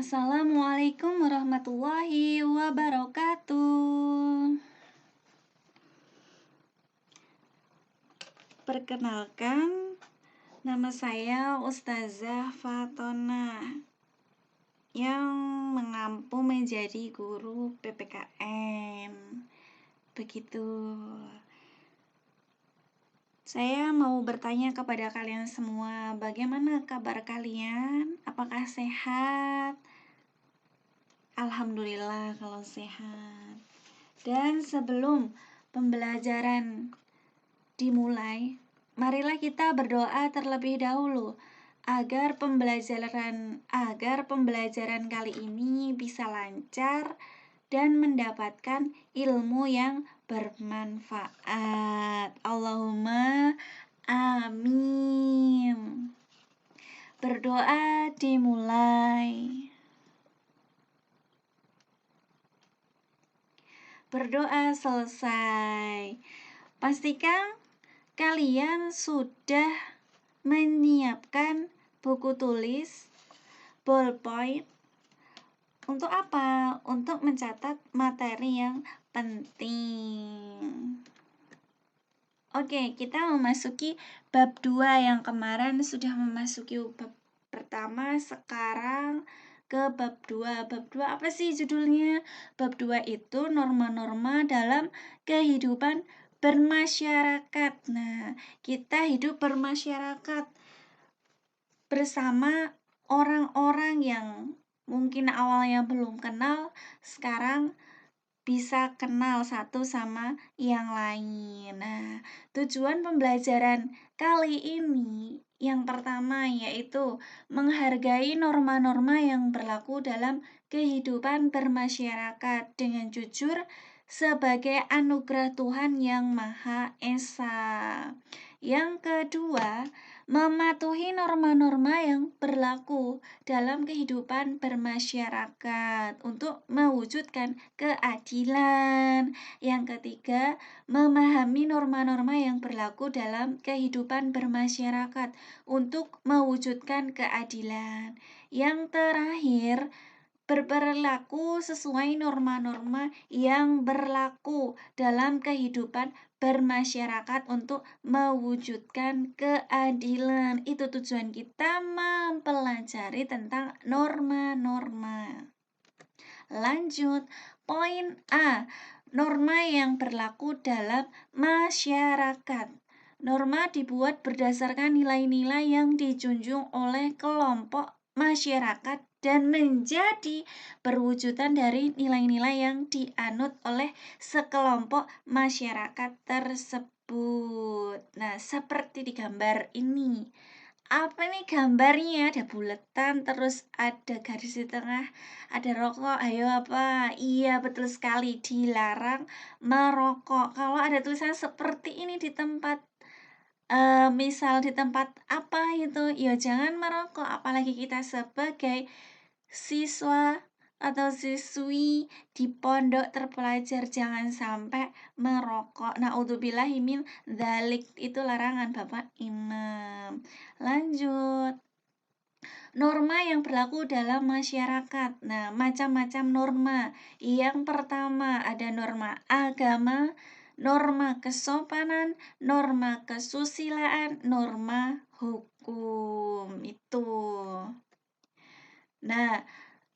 Assalamualaikum warahmatullahi wabarakatuh. Perkenalkan, nama saya Ustazah Fatona yang mengampu menjadi guru PPKN. Begitu. Saya mau bertanya kepada kalian semua, bagaimana kabar kalian? Apakah sehat? Alhamdulillah kalau sehat. Dan sebelum pembelajaran dimulai, marilah kita berdoa terlebih dahulu agar pembelajaran kali ini bisa lancar dan mendapatkan ilmu yang bermanfaat. Allahumma amin. Berdoa dimulai. Berdoa selesai. Pastikan kalian sudah menyiapkan buku tulis, ballpoint. Untuk apa? Untuk mencatat materi yang penting. Oke, kita memasuki bab 2 yang kemarin sudah memasuki bab pertama, sekarang ke bab 2. Bab 2 apa sih judulnya? Bab 2 itu norma-norma dalam kehidupan bermasyarakat. Nah, kita hidup bermasyarakat bersama orang-orang yang mungkin awalnya belum kenal, sekarang bisa kenal satu sama yang lain. Nah, tujuan pembelajaran kali ini yang pertama yaitu menghargai norma-norma yang berlaku dalam kehidupan bermasyarakat dengan jujur sebagai anugerah Tuhan yang Maha Esa. Yang kedua, mematuhi norma-norma yang berlaku dalam kehidupan bermasyarakat untuk mewujudkan keadilan. Yang ketiga, memahami norma-norma yang berlaku dalam kehidupan bermasyarakat untuk mewujudkan keadilan. Yang terakhir, berperilaku sesuai norma-norma yang berlaku dalam kehidupan bermasyarakat untuk mewujudkan keadilan. Itu tujuan kita mempelajari tentang norma-norma. Lanjut, poin A. Norma yang berlaku dalam masyarakat. Norma dibuat berdasarkan nilai-nilai yang dijunjung oleh kelompok masyarakat dan menjadi perwujudan dari nilai-nilai yang dianut oleh sekelompok masyarakat tersebut. Nah, seperti di gambar ini. Apa nih gambarnya? Ada buletan, terus ada garis di tengah, ada rokok. Ayo apa? Iya, betul sekali, dilarang merokok. Kalau ada tulisan seperti ini di tempat misal di tempat apa itu, ya jangan merokok. Apalagi kita sebagai siswa atau siswi di pondok terpelajar, jangan sampai merokok. Naudzubillahi min dzalik, itu larangan Bapak Imam. Lanjut. Norma yang berlaku dalam masyarakat. Nah, macam-macam norma. Yang pertama ada norma agama, norma kesopanan, norma kesusilaan, norma hukum. Itu. Nah,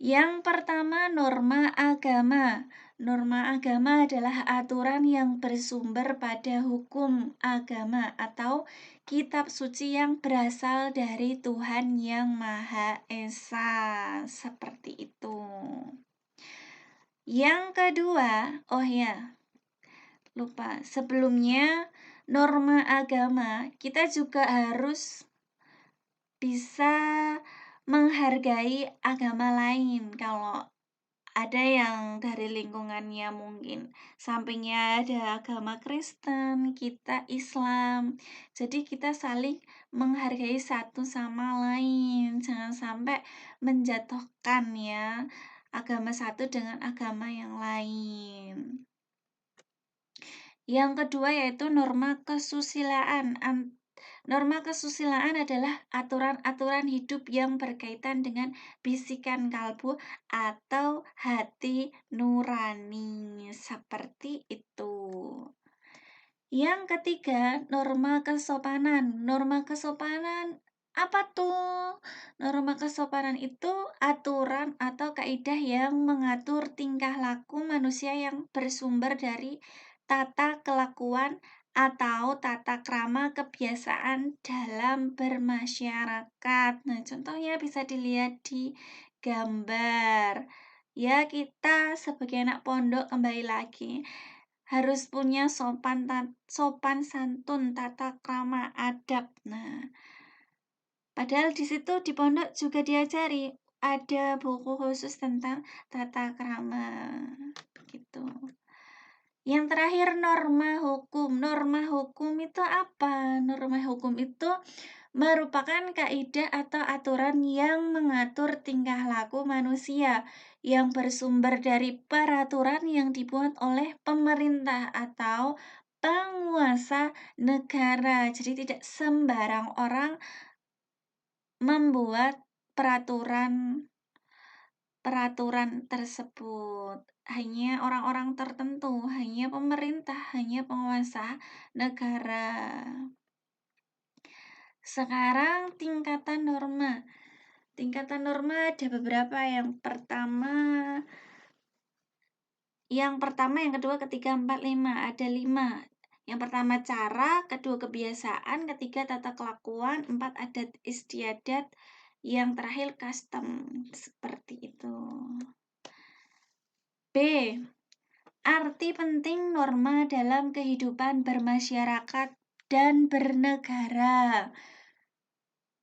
yang pertama norma agama. Norma agama adalah aturan yang bersumber pada hukum agama atau kitab suci yang berasal dari Tuhan yang Maha Esa. Seperti itu. Yang kedua, oh ya, lupa. Sebelumnya norma agama, kita juga harus bisa menghargai agama lain. Kalau ada yang dari lingkungannya mungkin sampingnya ada agama Kristen, kita Islam. Jadi kita saling menghargai satu sama lain. Jangan sampai menjatuhkan ya agama satu dengan agama yang lain. Yang kedua yaitu norma kesusilaan. Norma kesusilaan adalah aturan-aturan hidup yang berkaitan dengan bisikan kalbu atau hati nurani. Seperti itu. Yang ketiga, norma kesopanan. Norma kesopanan apa tuh? Norma kesopanan itu aturan atau kaidah yang mengatur tingkah laku manusia yang bersumber dari tata kelakuan atau tata krama kebiasaan dalam bermasyarakat. Nah, contohnya bisa dilihat di gambar. Ya, kita sebagai anak pondok kembali lagi harus punya sopan santun, tata krama, adab. Nah, padahal di situ di pondok juga diajari ada buku khusus tentang tata krama. Begitu. Yang terakhir norma hukum. Norma hukum itu apa? Norma hukum itu merupakan kaidah atau aturan yang mengatur tingkah laku manusia yang bersumber dari peraturan yang dibuat oleh pemerintah atau penguasa negara. Jadi tidak sembarang orang membuat peraturan tersebut. Hanya orang-orang tertentu, hanya pemerintah, hanya penguasa negara. Sekarang tingkatan norma. Tingkatan norma ada beberapa. Yang pertama, yang kedua, ketiga, 4, 5. Ada 5. Yang pertama cara, kedua kebiasaan, ketiga tata kelakuan, 4 adat istiadat, yang terakhir custom. Seperti itu. B. Arti penting norma dalam kehidupan bermasyarakat dan bernegara.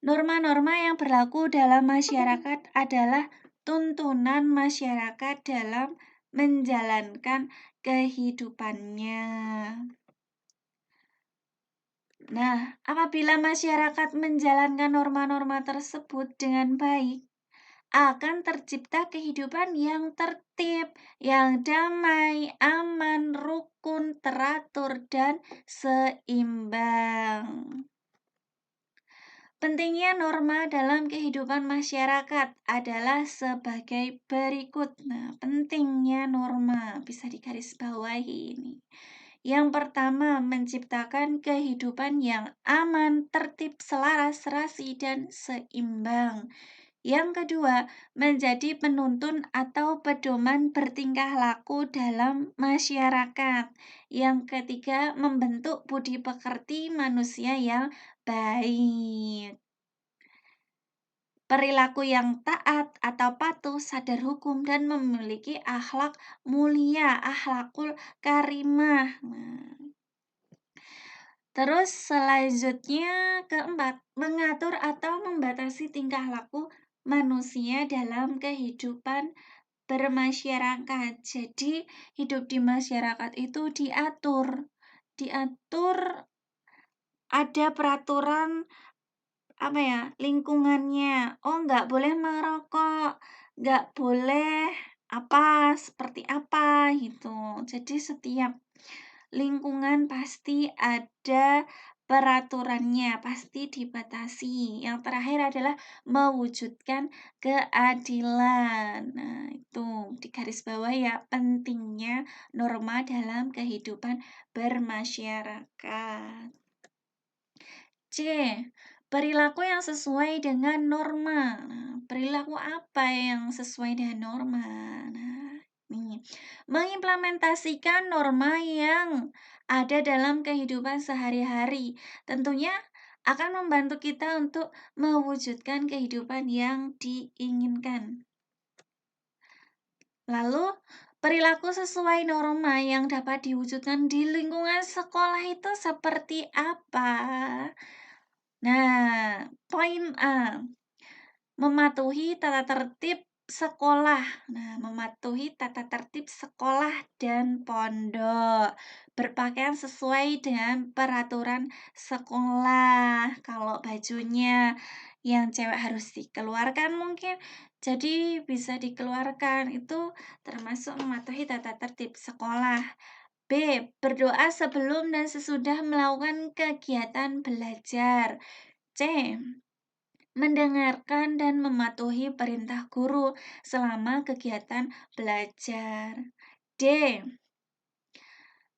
Norma-norma yang berlaku dalam masyarakat adalah tuntunan masyarakat dalam menjalankan kehidupannya. Nah, apabila masyarakat menjalankan norma-norma tersebut dengan baik, akan tercipta kehidupan yang tertib, yang damai, aman, rukun, teratur, dan seimbang. Pentingnya norma dalam kehidupan masyarakat adalah sebagai berikut. Nah, pentingnya norma bisa digarisbawahi ini. Yang pertama, menciptakan kehidupan yang aman, tertib, selaras, serasi, dan seimbang. Yang kedua, menjadi penuntun atau pedoman bertingkah laku dalam masyarakat. Yang ketiga, membentuk budi pekerti manusia yang baik. Perilaku yang taat atau patuh, sadar hukum, dan memiliki akhlak mulia, akhlakul karimah. Nah, terus selanjutnya keempat, mengatur atau membatasi tingkah laku manusia dalam kehidupan bermasyarakat. Jadi hidup di masyarakat itu diatur ada peraturan lingkungannya. Oh, nggak boleh merokok, nggak boleh seperti apa gitu. Jadi setiap lingkungan pasti ada peraturannya, pasti dibatasi. Yang terakhir adalah mewujudkan keadilan. Nah, itu di garis bawah ya, pentingnya norma dalam kehidupan bermasyarakat. C. Perilaku yang sesuai dengan norma. Nah, perilaku apa yang sesuai dengan norma? Nah, ini mengimplementasikan norma yang ada dalam kehidupan sehari-hari. Tentunya akan membantu kita untuk mewujudkan kehidupan yang diinginkan. Lalu, perilaku sesuai norma yang dapat diwujudkan di lingkungan sekolah itu seperti apa? Nah, poin A, mematuhi tata tertib sekolah. Nah, mematuhi tata tertib sekolah dan pondok. Berpakaian sesuai dengan peraturan sekolah. Kalau bajunya yang cewek harus dikeluarkan mungkin, jadi bisa dikeluarkan. Itu termasuk mematuhi tata tertib sekolah. B. Berdoa sebelum dan sesudah melakukan kegiatan belajar. C. Mendengarkan dan mematuhi perintah guru selama kegiatan belajar. D.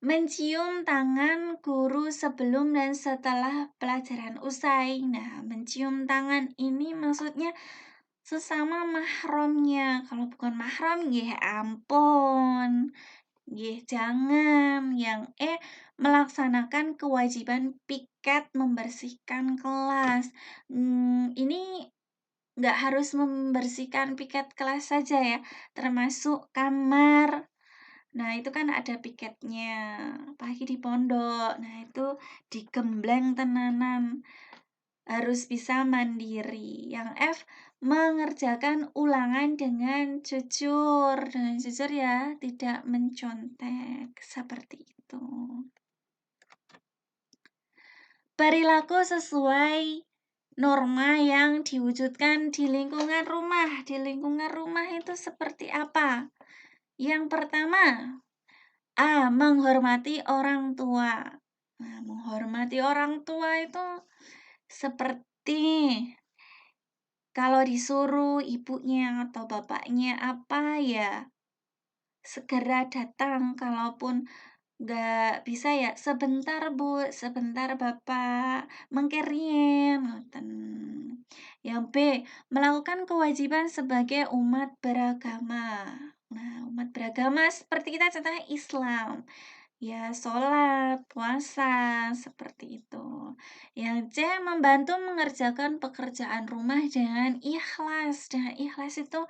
Mencium tangan guru sebelum dan setelah pelajaran usai. Nah, mencium tangan ini maksudnya sesama mahramnya. Kalau bukan mahram, ya ampun. Jangan. Yang melaksanakan kewajiban piket membersihkan kelas. Ini nggak harus membersihkan piket kelas saja ya, termasuk kamar. Nah, itu kan ada piketnya, apalagi di pondok. Nah, itu digembleng tenanan, harus bisa mandiri. Yang F, mengerjakan ulangan dengan jujur. Dengan jujur ya, tidak mencontek. Seperti itu. Perilaku sesuai norma yang diwujudkan di lingkungan rumah. Di lingkungan rumah itu seperti apa? Yang pertama, A. Menghormati orang tua. Nah, menghormati orang tua itu seperti kalau disuruh ibunya atau bapaknya apa ya, segera datang. Kalaupun nggak bisa ya, sebentar Bu, sebentar Bapak, mengkerien. Yang B, melakukan kewajiban sebagai umat beragama. Nah, umat beragama seperti kita contohnya Islam. Ya, sholat, puasa, seperti itu. Yang C, membantu mengerjakan pekerjaan rumah dengan ikhlas. Dengan ikhlas itu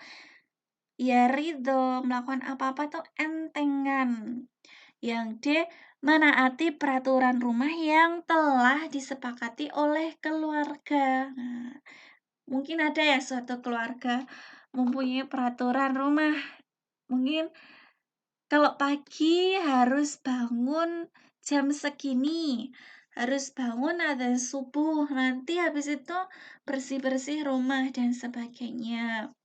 ya ridho, melakukan apa-apa tuh entengan. Yang D, menaati peraturan rumah yang telah disepakati oleh keluarga. Nah, mungkin ada ya suatu keluarga mempunyai peraturan rumah. Mungkin kalau pagi harus bangun jam segini, harus bangun ada subuh, nanti habis itu bersih-bersih rumah dan sebagainya.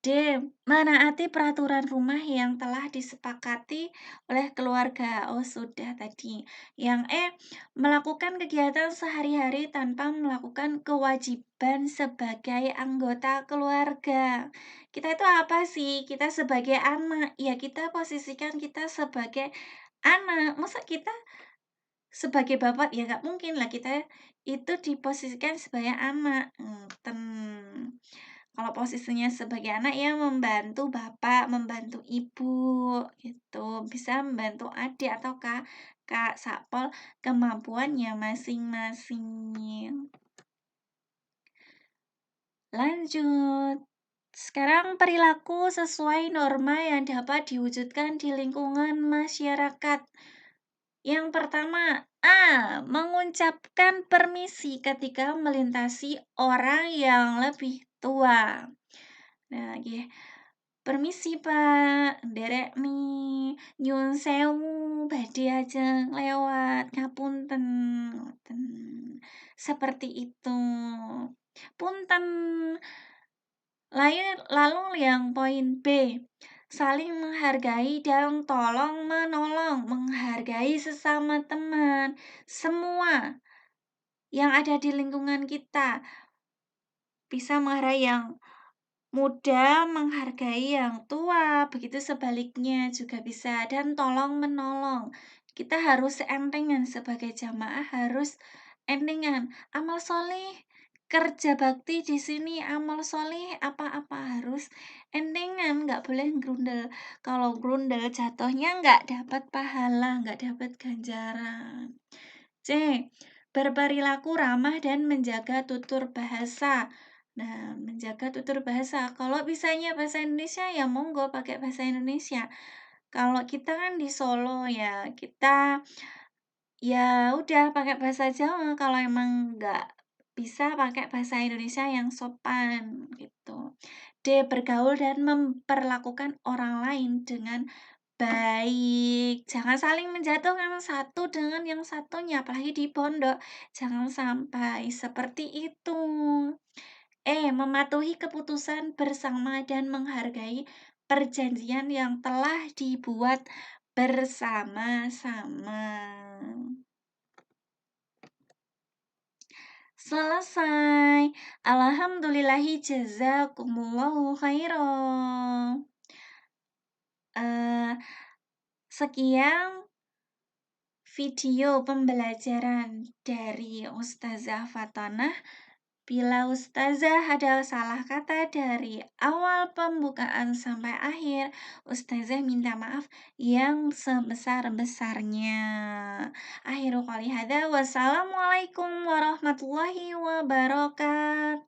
D. Menaati peraturan rumah yang telah disepakati oleh keluarga. Oh, sudah tadi. Yang E. Melakukan kegiatan sehari-hari tanpa melakukan kewajiban sebagai anggota keluarga. Kita itu apa sih? Kita sebagai anak. Ya, kita posisikan kita sebagai anak. Masa kita sebagai bapak? Ya, nggak mungkin lah kita itu diposisikan sebagai anak. Kalau posisinya sebagai anak ya membantu bapak, membantu ibu gitu. Bisa membantu adik atau kakak sapol kemampuannya masing-masing. Lanjut. Sekarang perilaku sesuai norma yang dapat diwujudkan di lingkungan masyarakat. Yang pertama, A. Mengucapkan permisi ketika melintasi orang yang lebih tua. Nah, permisi Pak, nderek nih, nyuwun sewu, badhe ajeng lewat, ngapunten, ngoten. Seperti itu. Punten. Lalu yang poin B, saling menghargai dan tolong menolong, menghargai sesama teman, semua yang ada di lingkungan kita bisa menghargai yang muda menghargai yang tua, begitu sebaliknya juga bisa, dan tolong menolong. Kita harus entengan sebagai jamaah, harus entengan. Amal soleh, kerja bakti di sini, amal soleh apa-apa harus entengan, nggak boleh grundel. Kalau grundel jatuhnya nggak dapat pahala, nggak dapat ganjaran. C. Berperilaku ramah dan menjaga tutur bahasa. Nah, menjaga tutur bahasa. Kalau bisanya bahasa Indonesia ya monggo pakai bahasa Indonesia. Kalau kita kan di Solo ya, kita ya udah pakai bahasa Jawa kalau emang nggak bisa pakai bahasa Indonesia yang sopan gitu. D. Bergaul dan memperlakukan orang lain dengan baik. Jangan saling menjatuhkan satu dengan yang satunya, apalagi di pondok. Jangan sampai seperti itu. Mematuhi keputusan bersama dan menghargai perjanjian yang telah dibuat bersama-sama. Selesai. Alhamdulillahi jazakumullahu khairan. Eh, sekian video pembelajaran dari Ustazah Fatonah. Bila Ustazah ada salah kata dari awal pembukaan sampai akhir, Ustazah minta maaf yang sebesar-besarnya. Akhiru qali hadza, wassalamualaikum warahmatullahi wabarakatuh.